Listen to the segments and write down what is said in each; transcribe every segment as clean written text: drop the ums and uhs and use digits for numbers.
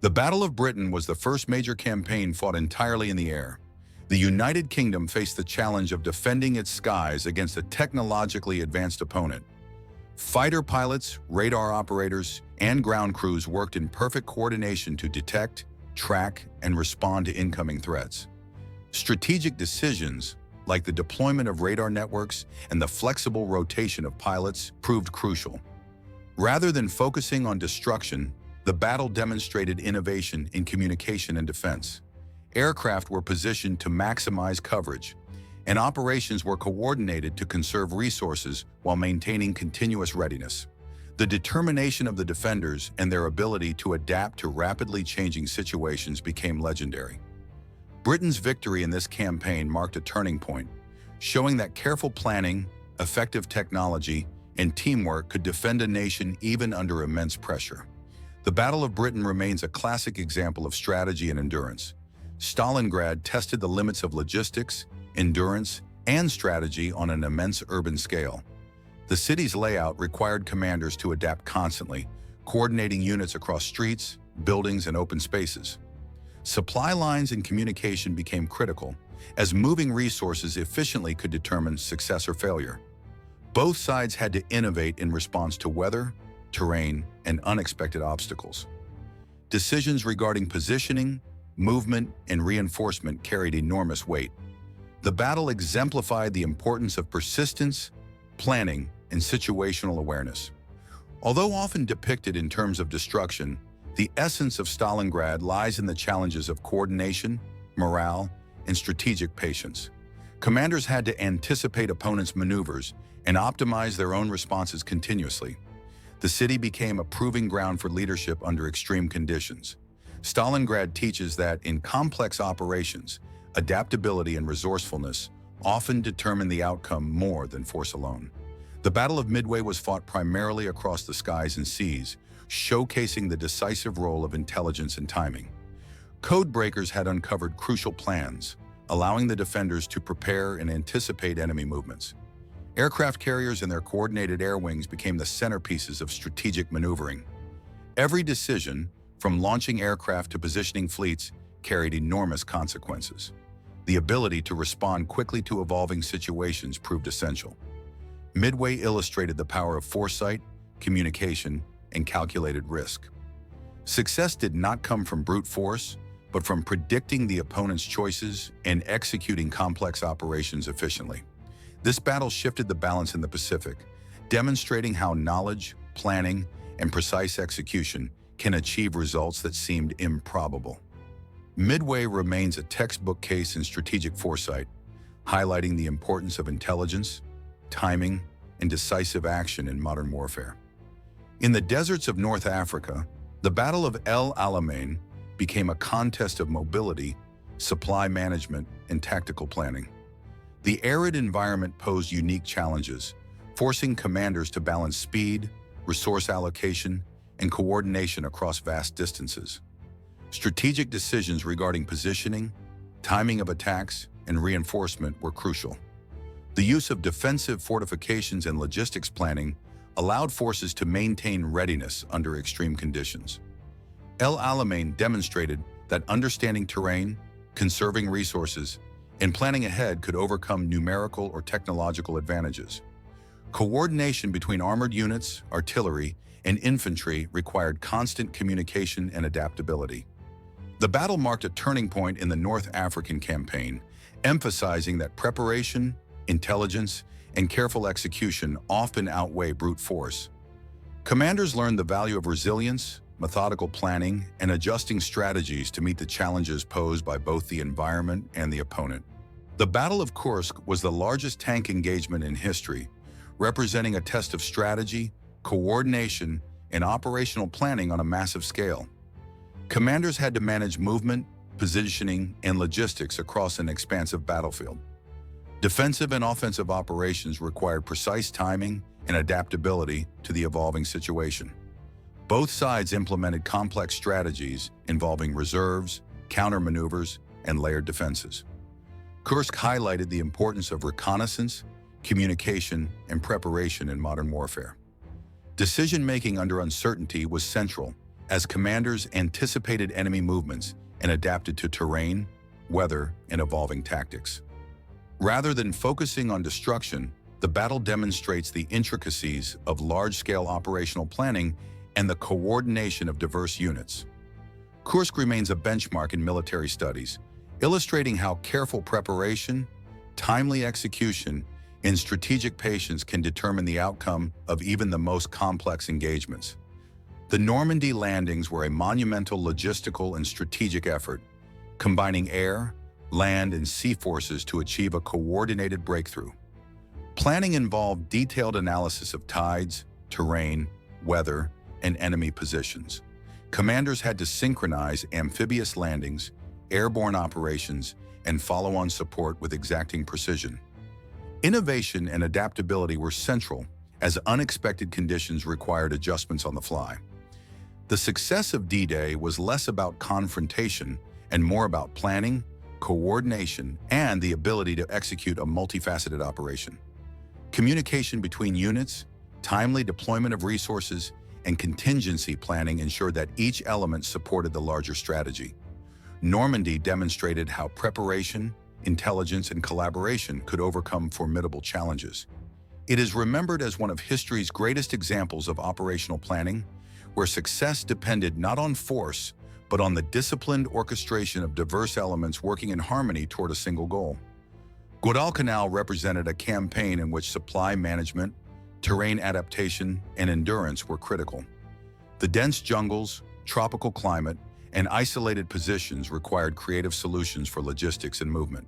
The Battle of Britain was the first major campaign fought entirely in the air. The United Kingdom faced the challenge of defending its skies against a technologically advanced opponent. Fighter pilots, radar operators, and ground crews worked in perfect coordination to detect, track, and respond to incoming threats. Strategic decisions, like the deployment of radar networks and the flexible rotation of pilots, proved crucial. Rather than focusing on destruction, the battle demonstrated innovation in communication and defense. Aircraft were positioned to maximize coverage, and operations were coordinated to conserve resources while maintaining continuous readiness. The determination of the defenders and their ability to adapt to rapidly changing situations became legendary. Britain's victory in this campaign marked a turning point, showing that careful planning, effective technology, and teamwork could defend a nation even under immense pressure. The Battle of Britain remains a classic example of strategy and endurance. Stalingrad tested the limits of logistics, endurance, and strategy on an immense urban scale. The city's layout required commanders to adapt constantly, coordinating units across streets, buildings, and open spaces. Supply lines and communication became critical, as moving resources efficiently could determine success or failure. Both sides had to innovate in response to weather, terrain, and unexpected obstacles. Decisions regarding positioning, movement, and reinforcement carried enormous weight. The battle exemplified the importance of persistence, planning, and situational awareness. Although often depicted in terms of destruction, the essence of Stalingrad lies in the challenges of coordination, morale, and strategic patience. Commanders had to anticipate opponents' maneuvers and optimize their own responses continuously. The city became a proving ground for leadership under extreme conditions. Stalingrad teaches that in complex operations, adaptability and resourcefulness often determine the outcome more than force alone. The Battle of Midway was fought primarily across the skies and seas, showcasing the decisive role of intelligence and timing. Code breakers had uncovered crucial plans, allowing the defenders to prepare and anticipate enemy movements. Aircraft carriers and their coordinated air wings became the centerpieces of strategic maneuvering. Every decision, from launching aircraft to positioning fleets, carried enormous consequences. The ability to respond quickly to evolving situations proved essential. Midway illustrated the power of foresight, communication, and calculated risk. Success did not come from brute force, but from predicting the opponent's choices and executing complex operations efficiently. This battle shifted the balance in the Pacific, demonstrating how knowledge, planning, and precise execution can achieve results that seemed improbable. Midway remains a textbook case in strategic foresight, highlighting the importance of intelligence, timing, and decisive action in modern warfare. In the deserts of North Africa, the Battle of El Alamein became a contest of mobility, supply management, and tactical planning. The arid environment posed unique challenges, forcing commanders to balance speed, resource allocation, and coordination across vast distances. Strategic decisions regarding positioning, timing of attacks, and reinforcement were crucial. The use of defensive fortifications and logistics planning allowed forces to maintain readiness under extreme conditions. El Alamein demonstrated that understanding terrain, conserving resources, and planning ahead could overcome numerical or technological advantages. Coordination between armored units, artillery, and infantry required constant communication and adaptability. The battle marked a turning point in the North African campaign, emphasizing that preparation, intelligence, and careful execution often outweigh brute force. Commanders learned the value of resilience, methodical planning, and adjusting strategies to meet the challenges posed by both the environment and the opponent. The Battle of Kursk was the largest tank engagement in history, representing a test of strategy, coordination, and operational planning on a massive scale. Commanders had to manage movement, positioning, and logistics across an expansive battlefield. Defensive and offensive operations required precise timing and adaptability to the evolving situation. Both sides implemented complex strategies involving reserves, counter-maneuvers, and layered defenses. Kursk highlighted the importance of reconnaissance, communication, and preparation in modern warfare. Decision-making under uncertainty was central, as commanders anticipated enemy movements and adapted to terrain, weather, and evolving tactics. Rather than focusing on destruction, the battle demonstrates the intricacies of large-scale operational planning and the coordination of diverse units. Kursk remains a benchmark in military studies, illustrating how careful preparation, timely execution, and strategic patience can determine the outcome of even the most complex engagements. The Normandy landings were a monumental logistical and strategic effort, combining air, land, and sea forces to achieve a coordinated breakthrough. Planning involved detailed analysis of tides, terrain, weather, and enemy positions. Commanders had to synchronize amphibious landings, airborne operations, and follow-on support with exacting precision. Innovation and adaptability were central, as unexpected conditions required adjustments on the fly. The success of D-Day was less about confrontation and more about planning, coordination, and the ability to execute a multifaceted operation. Communication between units, timely deployment of resources, and contingency planning ensured that each element supported the larger strategy. Normandy demonstrated how preparation, intelligence, and collaboration could overcome formidable challenges. It is remembered as one of history's greatest examples of operational planning, where success depended not on force, but on the disciplined orchestration of diverse elements working in harmony toward a single goal. Guadalcanal represented a campaign in which supply management, terrain adaptation, and endurance were critical. The dense jungles, tropical climate, and isolated positions required creative solutions for logistics and movement.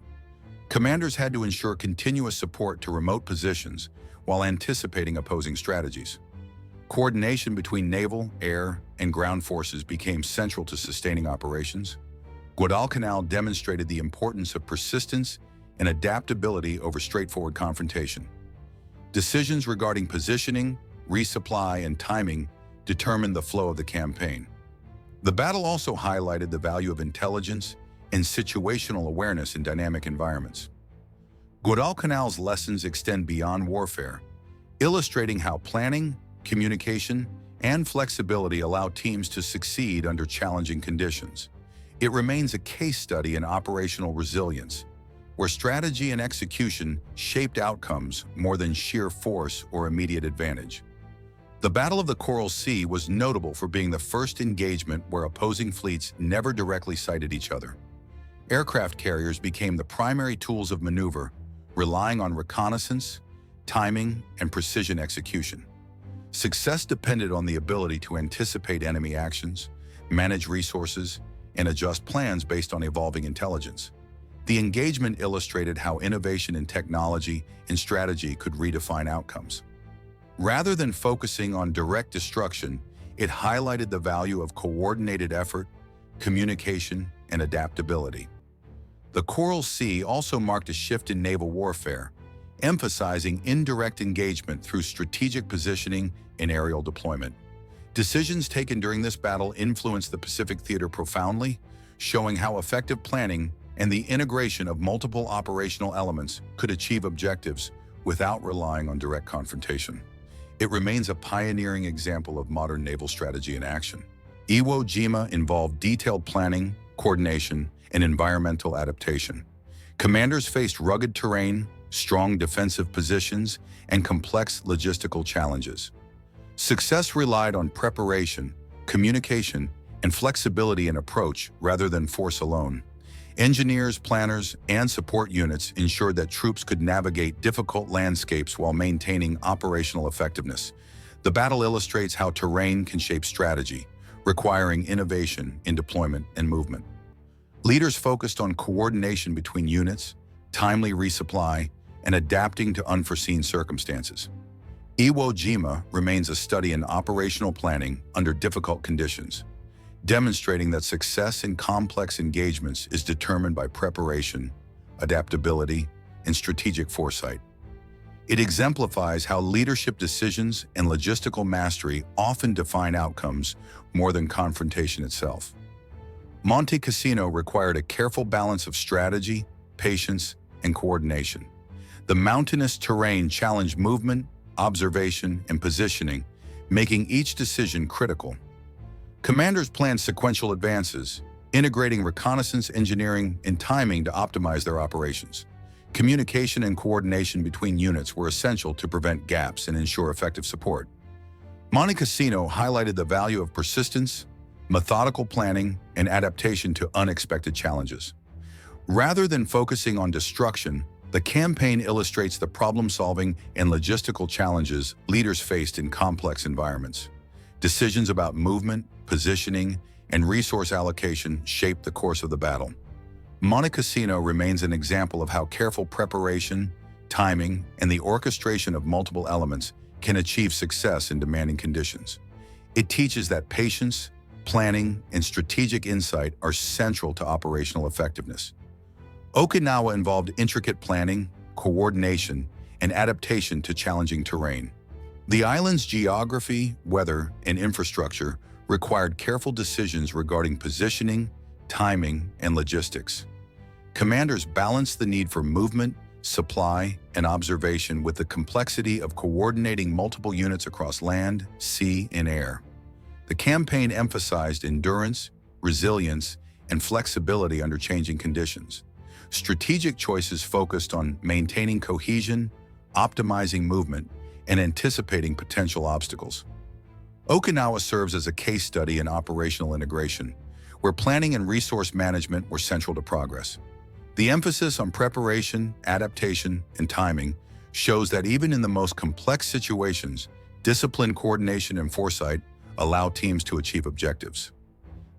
Commanders had to ensure continuous support to remote positions while anticipating opposing strategies. Coordination between naval, air, and ground forces became central to sustaining operations. Guadalcanal demonstrated the importance of persistence and adaptability over straightforward confrontation. Decisions regarding positioning, resupply, and timing determined the flow of the campaign. The battle also highlighted the value of intelligence and situational awareness in dynamic environments. Guadalcanal's lessons extend beyond warfare, illustrating how planning, communication, and flexibility allow teams to succeed under challenging conditions. It remains a case study in operational resilience, where strategy and execution shaped outcomes more than sheer force or immediate advantage. The Battle of the Coral Sea was notable for being the first engagement where opposing fleets never directly sighted each other. Aircraft carriers became the primary tools of maneuver, relying on reconnaissance, timing, and precision execution. Success depended on the ability to anticipate enemy actions, manage resources, and adjust plans based on evolving intelligence. The engagement illustrated how innovation in technology and strategy could redefine outcomes. Rather than focusing on direct destruction, it highlighted the value of coordinated effort, communication, and adaptability. The Coral Sea also marked a shift in naval warfare, emphasizing indirect engagement through strategic positioning and aerial deployment. Decisions taken during this battle influenced the Pacific theater profoundly, showing how effective planning and the integration of multiple operational elements could achieve objectives without relying on direct confrontation. It remains a pioneering example of modern naval strategy in action. Iwo Jima involved detailed planning, coordination, and environmental adaptation. Commanders faced rugged terrain, strong defensive positions, and complex logistical challenges. Success relied on preparation, communication, and flexibility in approach rather than force alone. Engineers, planners, and support units ensured that troops could navigate difficult landscapes while maintaining operational effectiveness. The battle illustrates how terrain can shape strategy, requiring innovation in deployment and movement. Leaders focused on coordination between units, timely resupply, and adapting to unforeseen circumstances. Iwo Jima remains a study in operational planning under difficult conditions, demonstrating that success in complex engagements is determined by preparation, adaptability, and strategic foresight. It exemplifies how leadership decisions and logistical mastery often define outcomes more than confrontation itself. Monte Cassino required a careful balance of strategy, patience, and coordination. The mountainous terrain challenged movement, observation, and positioning, making each decision critical. Commanders planned sequential advances, integrating reconnaissance, engineering, and timing to optimize their operations. Communication and coordination between units were essential to prevent gaps and ensure effective support. Monte Cassino highlighted the value of persistence, methodical planning, and adaptation to unexpected challenges. Rather than focusing on destruction, the campaign illustrates the problem-solving and logistical challenges leaders faced in complex environments. Decisions about movement, positioning, and resource allocation shaped the course of the battle. Monte Cassino remains an example of how careful preparation, timing, and the orchestration of multiple elements can achieve success in demanding conditions. It teaches that patience, planning, and strategic insight are central to operational effectiveness. Okinawa involved intricate planning, coordination, and adaptation to challenging terrain. The island's geography, weather, and infrastructure required careful decisions regarding positioning, timing, and logistics. Commanders balanced the need for movement, supply, and observation with the complexity of coordinating multiple units across land, sea, and air. The campaign emphasized endurance, resilience, and flexibility under changing conditions. Strategic choices focused on maintaining cohesion, optimizing movement, and anticipating potential obstacles. Okinawa serves as a case study in operational integration, where planning and resource management were central to progress. The emphasis on preparation, adaptation, and timing shows that even in the most complex situations, disciplined coordination and foresight allow teams to achieve objectives.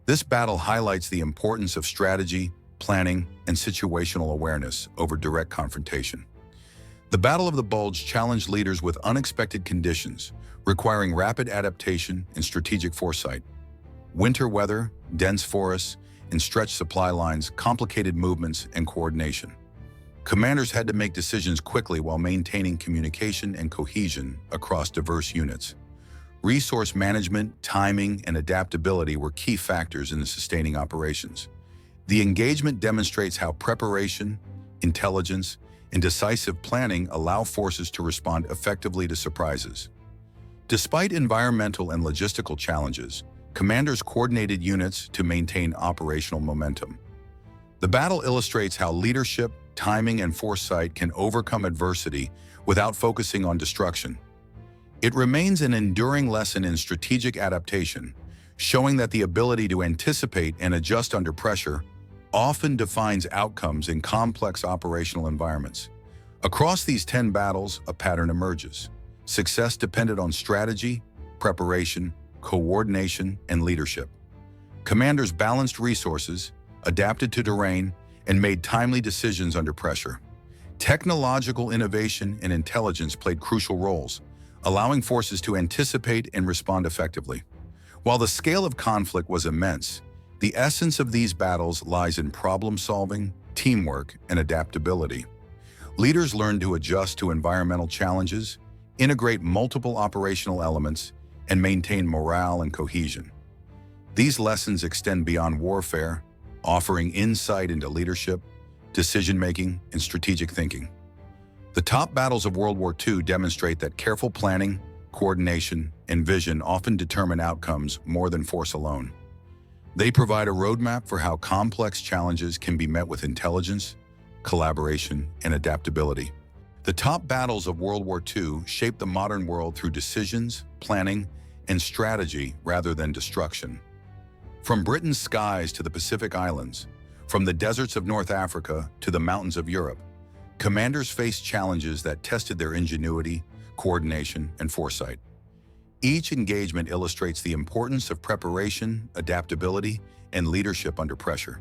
This battle highlights the importance of strategy, planning, and situational awareness over direct confrontation. The Battle of the Bulge challenged leaders with unexpected conditions, requiring rapid adaptation and strategic foresight. Winter weather, dense forests, and stretched supply lines complicated movements and coordination. Commanders had to make decisions quickly while maintaining communication and cohesion across diverse units. Resource management, timing, and adaptability were key factors in the sustaining operations. The engagement demonstrates how preparation, intelligence, and decisive planning allow forces to respond effectively to surprises. Despite environmental and logistical challenges, commanders coordinated units to maintain operational momentum. The battle illustrates how leadership, timing, and foresight can overcome adversity without focusing on destruction. It remains an enduring lesson in strategic adaptation, showing that the ability to anticipate and adjust under pressure often defines outcomes in complex operational environments. Across these 10 battles, a pattern emerges. Success depended on strategy, preparation, coordination, and leadership. Commanders balanced resources, adapted to terrain, and made timely decisions under pressure. Technological innovation and intelligence played crucial roles, allowing forces to anticipate and respond effectively. While the scale of conflict was immense, the essence of these battles lies in problem-solving, teamwork, and adaptability. Leaders learned to adjust to environmental challenges, integrate multiple operational elements, and maintain morale and cohesion. These lessons extend beyond warfare, offering insight into leadership, decision-making, and strategic thinking. The top battles of World War II demonstrate that careful planning, coordination, and vision often determine outcomes more than force alone. They provide a roadmap for how complex challenges can be met with intelligence, collaboration, and adaptability. The top battles of World War II shaped the modern world through decisions, planning, and strategy rather than destruction. From Britain's skies to the Pacific Islands, from the deserts of North Africa to the mountains of Europe, commanders faced challenges that tested their ingenuity, coordination, and foresight. Each engagement illustrates the importance of preparation, adaptability, and leadership under pressure.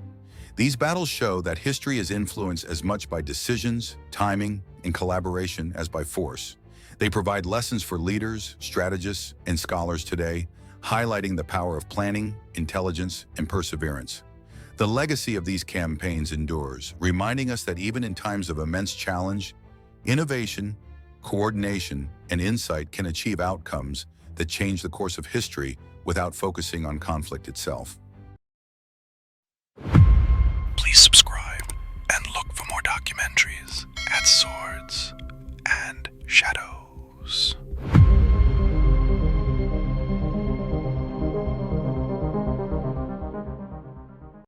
These battles show that history is influenced as much by decisions, timing, and collaboration as by force. They provide lessons for leaders, strategists, and scholars today, highlighting the power of planning, intelligence, and perseverance. The legacy of these campaigns endures, reminding us that even in times of immense challenge, innovation, coordination, and insight can achieve outcomes that change the course of history without focusing on conflict itself. Please subscribe and look for more documentaries at Swords and Shadows.